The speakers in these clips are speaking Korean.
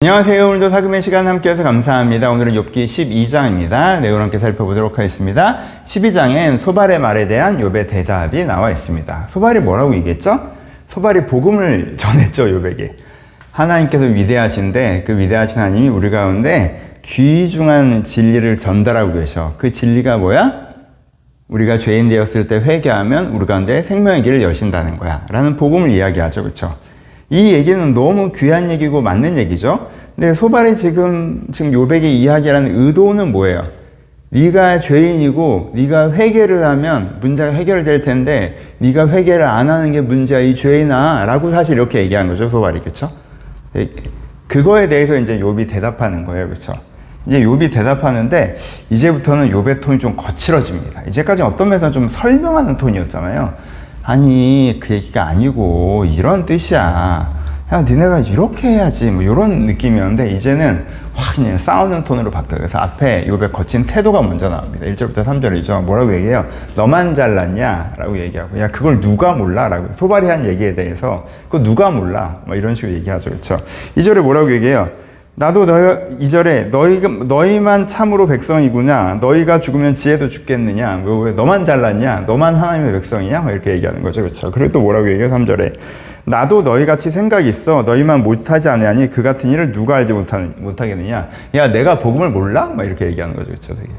안녕하세요. 오늘도 사금의 시간 함께해서 감사합니다. 오늘은 욥기 12장입니다. 내용 함께 살펴보도록 하겠습니다. 12장엔 소발의 말에 대한 욥의 대답이 나와 있습니다. 소발이 뭐라고 얘기했죠? 소발이 복음을 전했죠, 욥에게. 하나님께서 위대하신데 그 위대하신 하나님이 우리 가운데 귀중한 진리를 전달하고 계셔. 그 진리가 뭐야? 우리가 죄인 되었을 때 회개하면 우리 가운데 생명의 길을 여신다는 거야 라는 복음을 이야기하죠. 그렇죠? 이 얘기는 너무 귀한 얘기고 맞는 얘기죠. 근데 소발이 지금 욥에게 이야기하는 의도는 뭐예요? 네가 죄인이고 네가 회개를 하면 문제가 해결될 텐데 네가 회개를 안 하는 게 문제야 이 죄인아 라고 사실 이렇게 얘기한 거죠. 소발이. 그렇죠? 그거에 대해서 이제 욥이 대답하는 거예요. 그렇죠? 이제 욥이 대답하는데 이제부터는 욥의 톤이 좀 거칠어집니다. 이제까지 어떤 면에서 좀 설명하는 톤이었잖아요. 아니 그 얘기가 아니고 이런 뜻이야. 야 니네가 이렇게 해야지 뭐 이런 느낌이었는데 이제는 확 그냥 싸우는 톤으로 바뀌어요. 그래서 앞에 욥의 거친 태도가 먼저 나옵니다. 1절부터 3절이죠. 뭐라고 얘기해요? 너만 잘났냐? 라고 얘기하고 야 그걸 누가 몰라? 라고 소발이 한 얘기에 대해서 그거 누가 몰라? 뭐 이런 식으로 얘기하죠. 그렇죠? 2절에 뭐라고 얘기해요? 나도 2절에 너희만 참으로 백성이구나. 너희가 죽으면 지혜도 죽겠느냐. 왜 너만 잘났냐? 너만 하나님의 백성이냐? 이렇게 얘기하는 거죠. 그렇죠? 그리고 또 뭐라고 얘기해요? 3절에 나도 너희같이 생각이 있어. 너희만 못하지 아니하니 그 같은 일을 누가 알지 못하겠느냐. 야 내가 복음을 몰라? 막 이렇게 얘기하는 거죠. 그렇죠? 되게.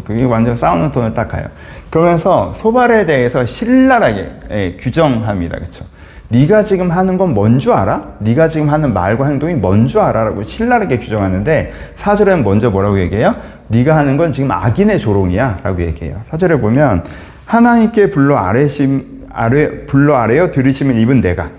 그게 완전 싸우는 톤을 딱 가요. 그러면서 소발에 대해서 신랄하게 규정합니다. 그렇죠? 네가 지금 하는 건 뭔 줄 알아? 네가 지금 하는 말과 행동이 뭔 줄 알아? 라고 신랄하게 규정하는데 4절에는 먼저 뭐라고 얘기해요? 네가 하는 건 지금 악인의 조롱이야 라고 얘기해요. 4절에 보면 하나님께 불러 아뢰어 들으심을 입은 내가.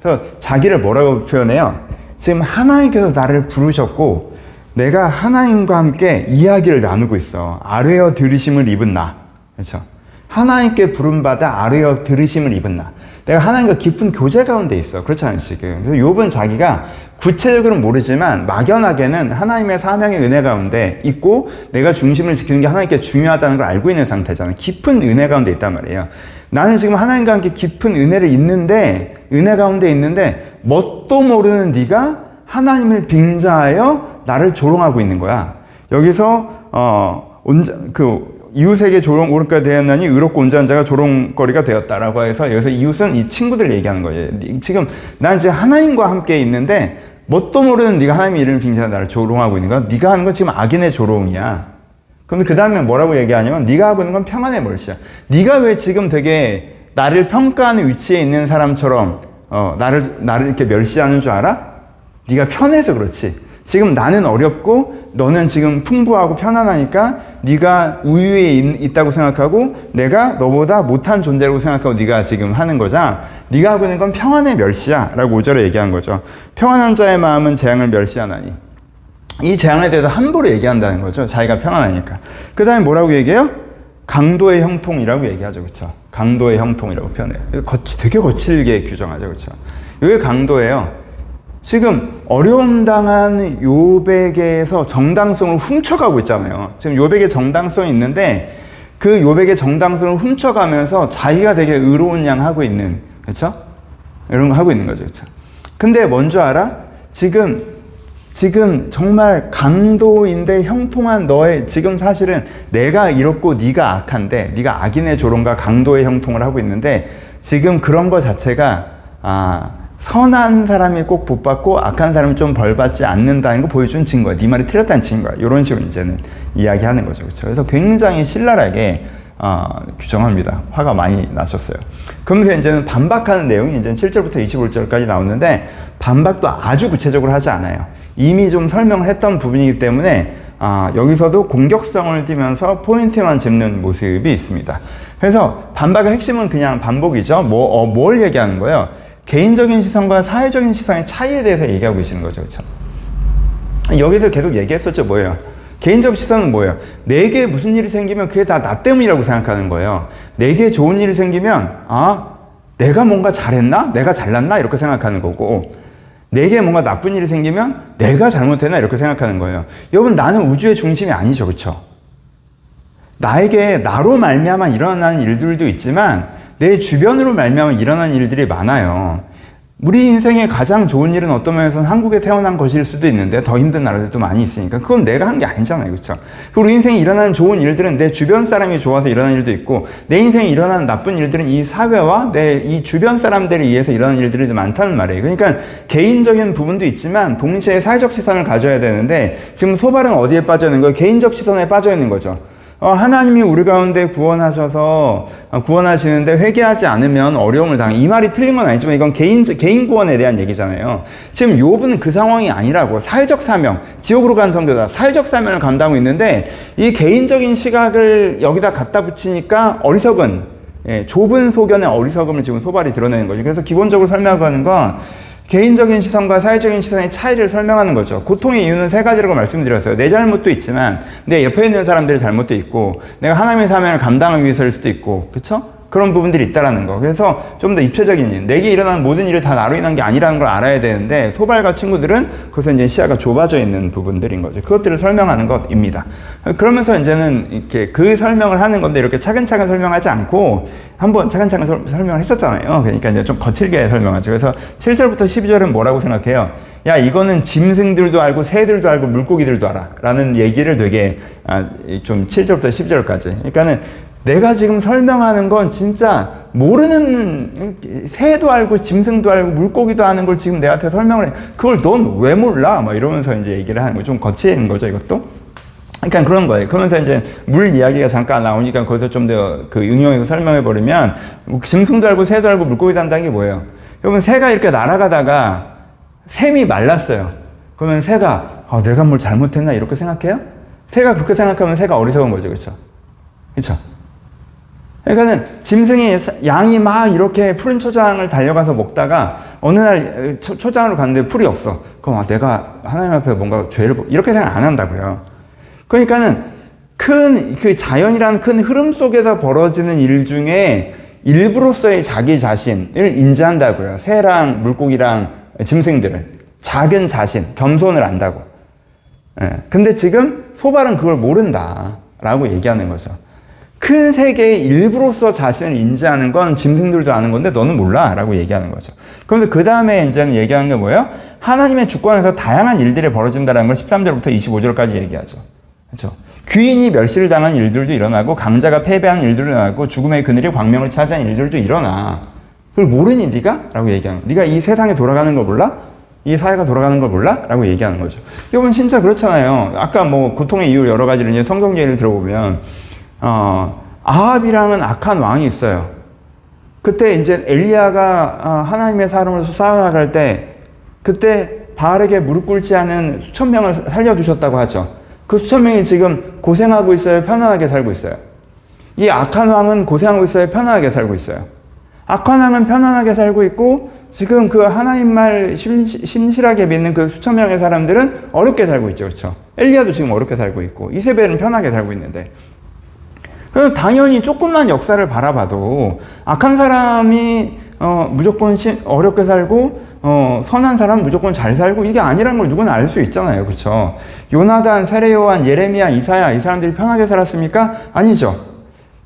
그래서 자기를 뭐라고 표현해요? 지금 하나님께서 나를 부르셨고 내가 하나님과 함께 이야기를 나누고 있어. 아뢰어 들으심을 입은 나. 그렇죠? 하나님께 부름받아 아뢰어 들으심을 입은 나. 내가 하나님과 깊은 교제 가운데 있어. 그렇잖아요, 지금. 그래서 욥은 자기가 구체적으로는 모르지만 막연하게는 하나님의 사명의 은혜 가운데 있고 내가 중심을 지키는 게 하나님께 중요하다는 걸 알고 있는 상태잖아요. 깊은 은혜 가운데 있단 말이에요. 나는 지금 하나님과 함께 깊은 은혜 가운데 있는데 뭣도 모르는 네가 하나님을 빙자하여 나를 조롱하고 있는 거야. 여기서 이웃에게 조롱거리가 되었나니 의롭고 온전한 자가 조롱거리가 되었다라고 해서 여기서 이웃은 이 친구들 얘기하는 거예요. 지금 난 이제 하나님과 함께 있는데 뭣도 모르는 네가 하나님의 이름을 빙자해 나를 조롱하고 있는 거야. 네가 하는 건 지금 악인의 조롱이야. 그럼 그 다음에 뭐라고 얘기하냐면 네가 하고 있는 건 평안의 멀씨야. 네가 왜 지금 되게 나를 평가하는 위치에 있는 사람처럼 나를 이렇게 멸시하는 줄 알아? 네가 편해서 그렇지. 지금 나는 어렵고 너는 지금 풍부하고 편안하니까 네가 우위에 있다고 생각하고 내가 너보다 못한 존재라고 생각하고 네가 지금 하는 거잖아. 네가 하고 있는 건 평안의 멸시야 라고 5절에 얘기한 거죠. 평안한 자의 마음은 재앙을 멸시하나니. 이 재앙에 대해서 함부로 얘기한다는 거죠. 자기가 평안하니까. 그 다음에 뭐라고 얘기해요? 강도의 형통이라고 얘기하죠. 그렇죠? 강도의 형통이라고 표현해요. 되게 거칠게 규정하죠. 그렇죠? 이게 강도예요. 지금 어려움 당한 욥에게서 정당성을 훔쳐가고 있잖아요. 지금 욥에게 정당성이 있는데 그 욥에게 정당성을 훔쳐가면서 자기가 되게 의로운 양 하고 있는, 그렇죠? 이런 거 하고 있는 거죠. 그렇죠? 근데 뭔 줄 알아? 지금 정말 강도인데 형통한 너의, 지금 사실은 내가 이렇고 네가 악한데 네가 악인의 조롱과 강도의 형통을 하고 있는데 지금 그런 거 자체가 선한 사람이 꼭 복받고 악한 사람이 좀 벌받지 않는다는 거 보여준 증거야. 네 말이 틀렸다는 증거야. 이런 식으로 이제는 이야기하는 거죠. 그렇죠? 그래서 굉장히 신랄하게 규정합니다. 화가 많이 나셨어요. 그러면서 이제는 반박하는 내용이 이제 7절부터 25절까지 나오는데 반박도 아주 구체적으로 하지 않아요. 이미 좀 설명을 했던 부분이기 때문에 여기서도 공격성을 띠면서 포인트만 짚는 모습이 있습니다. 그래서 반박의 핵심은 그냥 반복이죠. 뭘 얘기하는 거예요? 개인적인 시선과 사회적인 시선의 차이에 대해서 얘기하고 계시는 거죠. 그렇죠? 여기서 계속 얘기했었죠. 뭐예요? 개인적 시선은 뭐예요? 내게 무슨 일이 생기면 그게 다 나 때문이라고 생각하는 거예요. 내게 좋은 일이 생기면 내가 뭔가 잘했나? 내가 잘났나? 이렇게 생각하는 거고 내게 뭔가 나쁜 일이 생기면 내가 잘못했나? 이렇게 생각하는 거예요. 여러분 나는 우주의 중심이 아니죠. 그렇죠? 나로 말미암아 일어나는 일들도 있지만 내 주변으로 말미암아 일어나는 일들이 많아요. 우리 인생의 가장 좋은 일은 어떤 면에서는 한국에 태어난 것일 수도 있는데 더 힘든 나라들도 많이 있으니까 그건 내가 한 게 아니잖아요. 그렇죠? 우리 인생에 일어나는 좋은 일들은 내 주변 사람이 좋아서 일어나는 일도 있고 내 인생에 일어나는 나쁜 일들은 이 사회와 내 이 주변 사람들에 의해서 일어나는 일들이 많다는 말이에요. 그러니까 개인적인 부분도 있지만 동시에 사회적 시선을 가져야 되는데 지금 소발은 어디에 빠져 있는 거예요? 개인적 시선에 빠져 있는 거죠. 하나님이 우리 가운데 구원하시는데 회개하지 않으면 어려움을 당해. 이 말이 틀린 건 아니지만 이건 개인 구원에 대한 얘기잖아요. 지금 욥은 그 상황이 아니라고. 사회적 사명, 지옥으로 간 성도다. 사회적 사명을 감당하고 있는데 이 개인적인 시각을 여기다 갖다 붙이니까 어리석은, 좁은 소견의 어리석음을 지금 소발이 드러내는 거죠. 그래서 기본적으로 설명하는 건 개인적인 시선과 사회적인 시선의 차이를 설명하는 거죠. 고통의 이유는 세 가지라고 말씀드렸어요. 내 잘못도 있지만 내 옆에 있는 사람들의 잘못도 있고 내가 하나님의 사명을 감당하기 위해서일 수도 있고, 그쵸? 그런 부분들이 있다라는 거. 그래서 좀 더 입체적인 일, 내게 일어나는 모든 일이 다 나로 인한 게 아니라는 걸 알아야 되는데 소발과 친구들은 거기서 이제 시야가 좁아져 있는 부분들인 거죠. 그것들을 설명하는 것입니다. 그러면서 이제는 이렇게 그 설명을 하는 건데 이렇게 차근차근 설명하지 않고 한번 차근차근 설명을 했었잖아요. 그러니까 이제 좀 거칠게 설명하죠. 그래서 7절부터 12절은 뭐라고 생각해요? 야, 이거는 짐승들도 알고 새들도 알고 물고기들도 알아 라는 얘기를 되게 좀 7절부터 12절까지. 그러니까는 내가 지금 설명하는 건 진짜 모르는, 새도 알고 짐승도 알고 물고기도 아는 걸 지금 내한테 설명을 해. 그걸 넌 왜 몰라? 막 이러면서 이제 얘기를 하는 거. 좀 거치는 거죠, 이것도. 그러니까 그런 거예요. 그러면서 이제 물 이야기가 잠깐 나오니까 거기서 좀 더 그 응용해서 설명해 버리면 짐승도 알고 새도 알고 물고기도 한다는 게 뭐예요? 여러분, 새가 이렇게 날아가다가 샘이 말랐어요. 그러면 새가 내가 뭘 잘못했나 이렇게 생각해요? 새가 그렇게 생각하면 새가 어리석은 거죠. 그렇죠? 그렇죠? 그러니까는 짐승이, 양이 막 이렇게 푸른 초장을 달려가서 먹다가 어느 날 초장으로 갔는데 풀이 없어. 그럼 내가 하나님 앞에 뭔가 죄를 이렇게 생각 안 한다고요. 그러니까는 그 자연이라는 큰 흐름 속에서 벌어지는 일 중에 일부로서의 자기 자신을 인지한다고요. 새랑 물고기랑 짐승들은 작은 자신, 겸손을 안다고. 근데 지금 소발은 그걸 모른다라고 얘기하는 거죠. 큰 세계의 일부로서 자신을 인지하는 건 짐승들도 아는 건데 너는 몰라 라고 얘기하는 거죠. 그러면서 그 다음에 이제는 얘기하는 게 뭐예요? 하나님의 주권에서 다양한 일들이 벌어진다는 걸 13절부터 25절까지 얘기하죠. 그렇죠? 귀인이 멸시를 당한 일들도 일어나고 강자가 패배한 일들도 일어나고 죽음의 그늘이 광명을 차지한 일들도 일어나. 그걸 모르니 네가? 라고 얘기하는 거예요. 네가 이 세상에 돌아가는 걸 몰라? 이 사회가 돌아가는 걸 몰라? 라고 얘기하는 거죠. 이건 진짜 그렇잖아요. 아까 뭐 고통의 이유 여러 가지를 이제 성경 예를 들어보면 아합이랑은 악한 왕이 있어요. 그때 이제 엘리야가 하나님의 사람으로서 싸워나갈 때 그때 바알에게 무릎 꿇지 않은 수천 명을 살려두셨다고 하죠. 그 수천 명이 지금 고생하고 있어요? 편안하게 살고 있어요? 이 악한 왕은 고생하고 있어요? 편안하게 살고 있어요? 악한 왕은 편안하게 살고 있고 지금 그 하나님 말 신실하게 믿는 그 수천 명의 사람들은 어렵게 살고 있죠. 그렇죠? 엘리야도 지금 어렵게 살고 있고 이세벨은 편하게 살고 있는데, 그럼 당연히 조금만 역사를 바라봐도 악한 사람이 무조건 어렵게 살고 선한 사람은 무조건 잘 살고 이게 아니란 걸 누구나 알 수 있잖아요. 그렇죠? 요나단, 세레요한, 예레미야, 이사야 이 사람들이 편하게 살았습니까? 아니죠.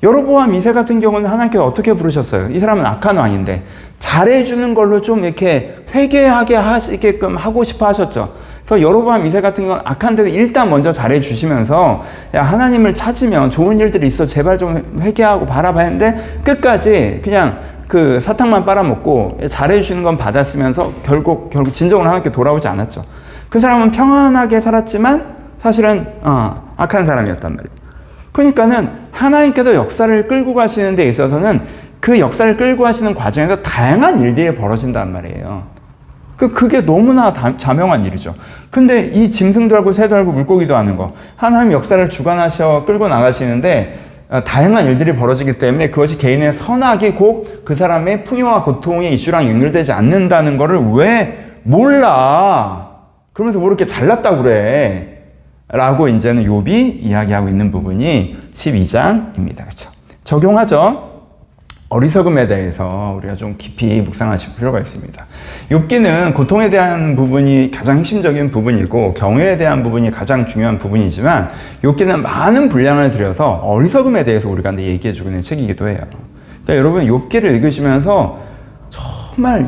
여로보암 2세 같은 경우는 하나님께서 어떻게 부르셨어요? 이 사람은 악한 왕인데 잘해주는 걸로 좀 이렇게 회개하게 하시게끔 하고 싶어 하셨죠. 그래서 여로보암 2세 같은 경우는 악한데도 일단 먼저 잘해주시면서 야, 하나님을 찾으면 좋은 일들이 있어 제발 좀 회개하고 바라봐야 했는데 끝까지 그냥 그 사탕만 빨아먹고 잘해주시는 건 받았으면서 결국 진정으로 하나님께 돌아오지 않았죠. 그 사람은 평안하게 살았지만 사실은 악한 사람이었단 말이에요. 그러니까는 하나님께서 역사를 끌고 가시는 데 있어서는 그 역사를 끌고 가시는 과정에서 다양한 일들이 벌어진단 말이에요. 그게 너무나 자명한 일이죠. 근데 이 짐승도 알고 새도 알고 물고기도 아는 거, 하나님 역사를 주관하셔 끌고 나가시는데 다양한 일들이 벌어지기 때문에 그것이 개인의 선악이 곧 그 사람의 풍요와 고통의 이슈랑 연결되지 않는다는 거를 왜 몰라? 그러면서 뭐 이렇게 잘났다고 그래? 라고 이제는 욥이 이야기하고 있는 부분이 12장입니다. 그렇죠? 적용하죠? 어리석음에 대해서 우리가 좀 깊이 묵상하실 필요가 있습니다. 욥기는 고통에 대한 부분이 가장 핵심적인 부분이고 경외에 대한 부분이 가장 중요한 부분이지만 욥기는 많은 분량을 들여서 어리석음에 대해서 우리가 얘기해주고 있는 책이기도 해요. 그러니까 여러분 욥기를 읽으시면서 정말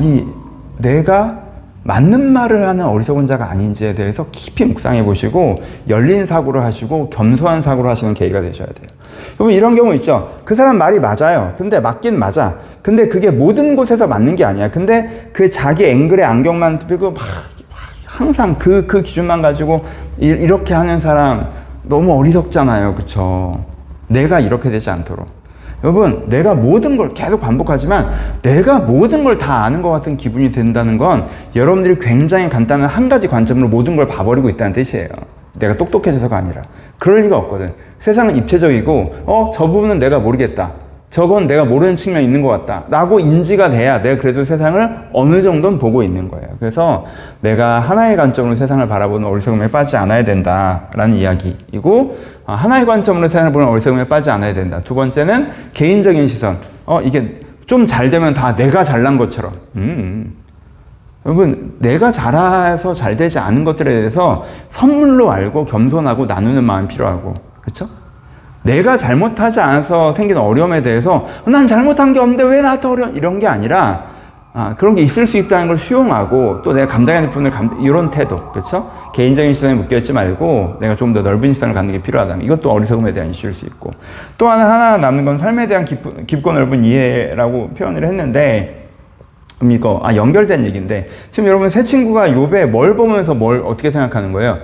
내가 맞는 말을 하는 어리석은 자가 아닌지에 대해서 깊이 묵상해 보시고 열린 사고를 하시고 겸손한 사고를 하시는 계기가 되셔야 돼요. 여러분 이런 경우 있죠. 그 사람 말이 맞아요. 근데 맞긴 맞아. 근데 그게 모든 곳에서 맞는 게 아니야. 근데 그 자기 앵글에 안경만 끼고 막 항상 그 기준만 가지고 이렇게 하는 사람 너무 어리석잖아요. 그쵸? 내가 이렇게 되지 않도록. 여러분, 내가 모든 걸 계속 반복하지만 내가 모든 걸 다 아는 것 같은 기분이 든다는 건 여러분들이 굉장히 간단한 한 가지 관점으로 모든 걸 봐버리고 있다는 뜻이에요. 내가 똑똑해져서가 아니라. 그럴 리가 없거든. 세상은 입체적이고, 저 부분은 내가 모르겠다. 저건 내가 모르는 측면이 있는 것 같다 라고 인지가 돼야 내가 그래도 세상을 어느 정도는 보고 있는 거예요. 그래서 내가 하나의 관점으로 세상을 바라보는 어리석음에 빠지지 않아야 된다라는 이야기이고, 하나의 관점으로 세상을 보는 어리석음에 빠지지 않아야 된다. 두 번째는 개인적인 시선. 이게 좀 잘 되면 다 내가 잘난 것처럼. 여러분, 내가 잘해서 잘 되지 않은 것들에 대해서 선물로 알고 겸손하고 나누는 마음이 필요하고, 그렇죠? 내가 잘못하지 않아서 생긴 어려움에 대해서 난 잘못한 게 없는데 왜 나한테 어려워? 이런 게 아니라 그런 게 있을 수 있다는 걸 수용하고 또 내가 감당해야 될 부분을 이런 태도, 그렇죠? 개인적인 시선에 묶여있지 말고 내가 좀 더 넓은 시선을 갖는 게 필요하다. 이것도 어리석음에 대한 이슈일 수 있고, 또 하나 남는 건 삶에 대한 깊고 넓은 이해라고 표현을 했는데, 이거 연결된 얘기인데, 지금 여러분 새 친구가 욥에 뭘 보면서 뭘 어떻게 생각하는 거예요?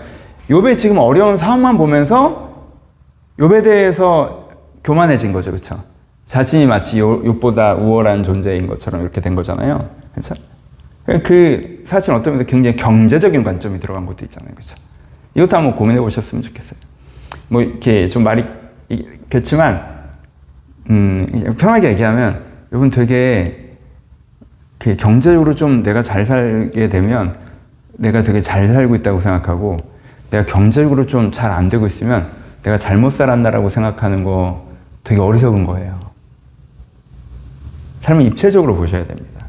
욥의 지금 어려운 상황만 보면서 욥에 대해서 교만해진 거죠, 그렇죠? 자신이 마치 욥보다 우월한 존재인 것처럼 이렇게 된 거잖아요, 그렇죠? 그 사실 어떤 면에서 굉장히 경제적인 관점이 들어간 것도 있잖아요, 그렇죠? 이것도 한번 고민해 보셨으면 좋겠어요. 뭐 이렇게 좀 말이 그렇지만 편하게 얘기하면 여러분 되게 경제적으로 좀 내가 잘 살게 되면 내가 되게 잘 살고 있다고 생각하고, 내가 경제적으로 좀 잘 안 되고 있으면 내가 잘못 살았나라고 생각하는 거 되게 어리석은 거예요. 삶을 입체적으로 보셔야 됩니다.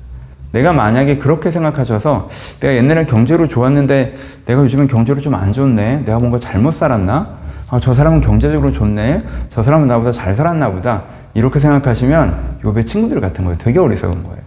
내가 만약에 그렇게 생각하셔서 내가 옛날엔 경제로 좋았는데 내가 요즘엔 경제로 좀 안 좋네, 내가 뭔가 잘못 살았나? 저 사람은 경제적으로 좋네, 저 사람은 나보다 잘 살았나 보다, 이렇게 생각하시면 욥의 친구들 같은 거예요. 되게 어리석은 거예요.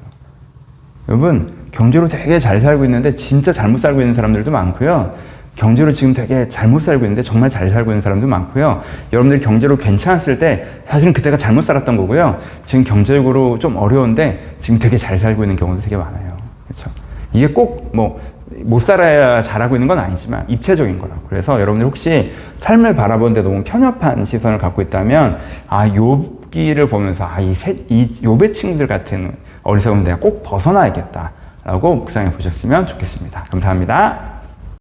여러분, 경제로 되게 잘 살고 있는데 진짜 잘못 살고 있는 사람들도 많고요. 경제로 지금 되게 잘못 살고 있는데 정말 잘 살고 있는 사람도 많고요. 여러분들이 경제로 괜찮았을 때 사실은 그때가 잘못 살았던 거고요. 지금 경제적으로 좀 어려운데 지금 되게 잘 살고 있는 경우도 되게 많아요. 그렇죠? 이게 꼭 못 살아야 잘하고 있는 건 아니지만 입체적인 거라고. 그래서 여러분들 혹시 삶을 바라보는데 너무 편협한 시선을 갖고 있다면 욥기를 보면서 이 욥의 친구들 같은 어리석음은 내가 꼭 벗어나야겠다라고 묵상해 보셨으면 좋겠습니다. 감사합니다.